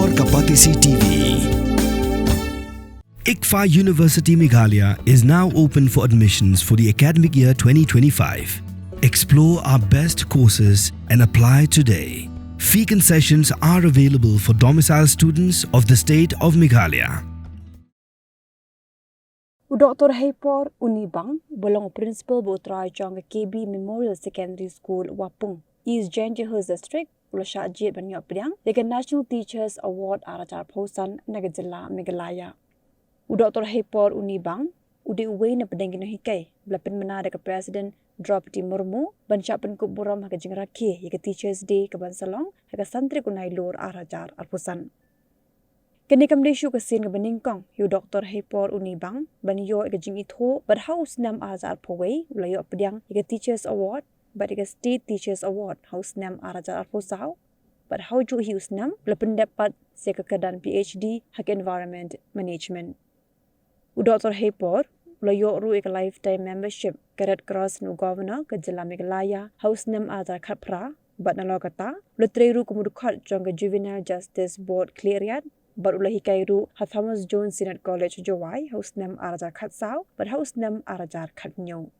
Heipor Kapatisi TV. ICFA University Meghalaya is now open for admissions for the academic year 2025. Explore our best courses and apply today. Fee concessions are available for domicile students of the state of Meghalaya. Dr. Heipor Unibang, belong principal Botrai Chong KB Memorial Secondary School, Wapung, East Janjahuz District, Shah Jied the National Teachers Award Arajar Posan, Nagazilla, Meghalaya. Dr. Heipor Unibang, Udi Uwe na Pedangino Hike, Blapin Manada President Draupadi Murmu, Banchapan Kuburam Hakajingraki, Yaka Teachers Day, Kabansalong, Hakasantri Kunai Lor Arajar Arposan. Kenikam desu kesin ke beningkong, yu Dr. Heipor Unibang, baniyo ikajing itho, but house nam Arajar Poway, ulayo pediang ika Teachers Award, but ika State Teachers Award, house nam Arajar Arposao, but how ju hius nam, lepin dapat sekakadan PhD, hak Environment Management. Dr. Heipor, ulayo ru ika lifetime membership, ke Red Cross nu Governor, ke Jila Meghalaya, house nam Arajar Khatpra, but nalokata, letreru kumudukhat jong ke Juvenile Justice Board Cleariat, but ulahi kairu Thomas Jones Senate College Jawai, house nam Arajar Khatsao, but house nam Arajar Khatnyo.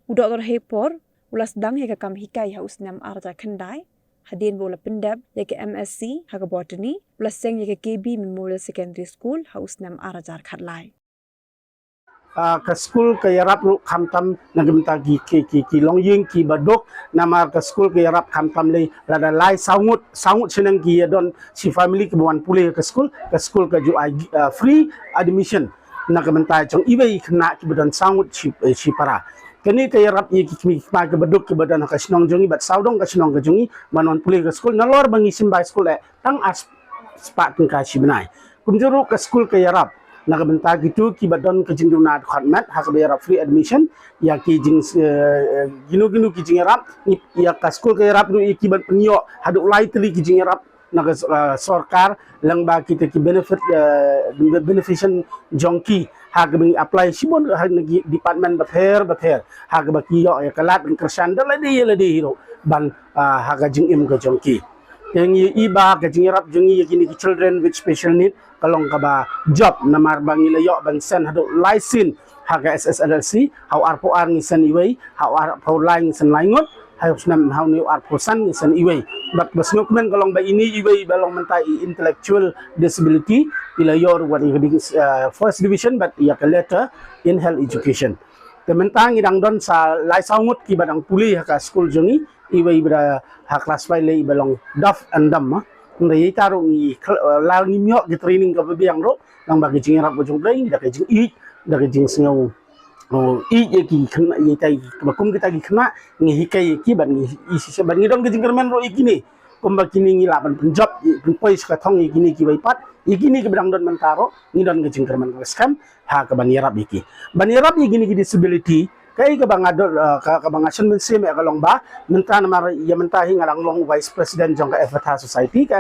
Dr. Heipor, ulas dang heka kam hikai house nam Arajar Khandai, hadin bola pendab yake MSc haka botany, ulas seng yake KB Memorial Secondary School, house nam Arajar Khatlai. Ke school ke yarap lu kamtam nagemta ki long ying ki badok nama ke school ke yarap kamtam le lada lai sangut senang ki don si family ke buan pulih ke school ke ju free admission nagemta chong ibai kena ki badon sangut si para kini ke yarap ye ki ma ke badok ke badan ka sinong jongi bat saudong ka sinong ke jongi manon pulih ke school nalor bangi simbai school tang as spat ka si benai kumjuru ke school ke yarap nagamenta gitu ki badon ke jingduna khotmat hak bayar free admission ya ki jing ginu ki jingarap ya ka school ke rap nu ki bad penyo hadu lai teli ki jingarap naga sarkar langba kita ki benefit beneficent jongki hak bing apply sibon hak department bather hak ba ki yo ya kalat kersan daladi hiro ban hak jing im ke jongki yang iba ke jingarap jongi kini ki children with special need kalong kaba job namar bangi layo ban sen hadu license haga SSLC how arpo ar ngisan iway how arpo lain ngisan laingot how snam how new arpo san ngisan iway but basnukmen kalong ba ini iway balong mentai intellectual disability ilayo what first division but ya ke later in health education tementang idang don sa lai sangut ki badang puli haka school jongi iway bra ha class 5 le balong deaf and dumb ngai taru ni la ni myo ki training ka biang ro nang bagi jingrap bojong dai da ka jing da ka jing sngo ye ki khna ye tai bakum kita ki khna ngi hikai ki ban ngi isi se ban ngi dong ki jingkermen ro ikini kumba kini ngi la ban job poi ska thong ikini ki bai pat ikini ki bidang don mentaro ngi don ki jingkermen ka scam ha ka ban yarap iki ban yarap ikini ki disability kai ka bang adol ka bang action mensim ya kalong ba menta namar ya menta hingalang long vice president jong ka FTA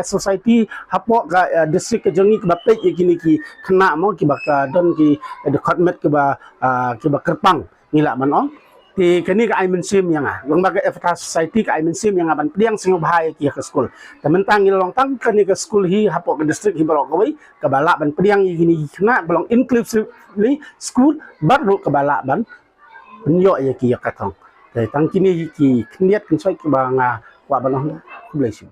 society hapo ka district ke jongi ke bape ikini ki kena mo ki baka don ki department ke ba kerpang ngila manong ti kani ka ai mensim yang long ba ka FTA society ka ai mensim yang ban priang singo bahaya ki ka school tementang ngilong tang kani ka school hi hapo ka district hi barok koi ka bala ban priang ikini kena belong inclusively school baru ka bala ban penyo ya ki yakatong dai tang kini ki kniat kan soi ki banga wa banong blessing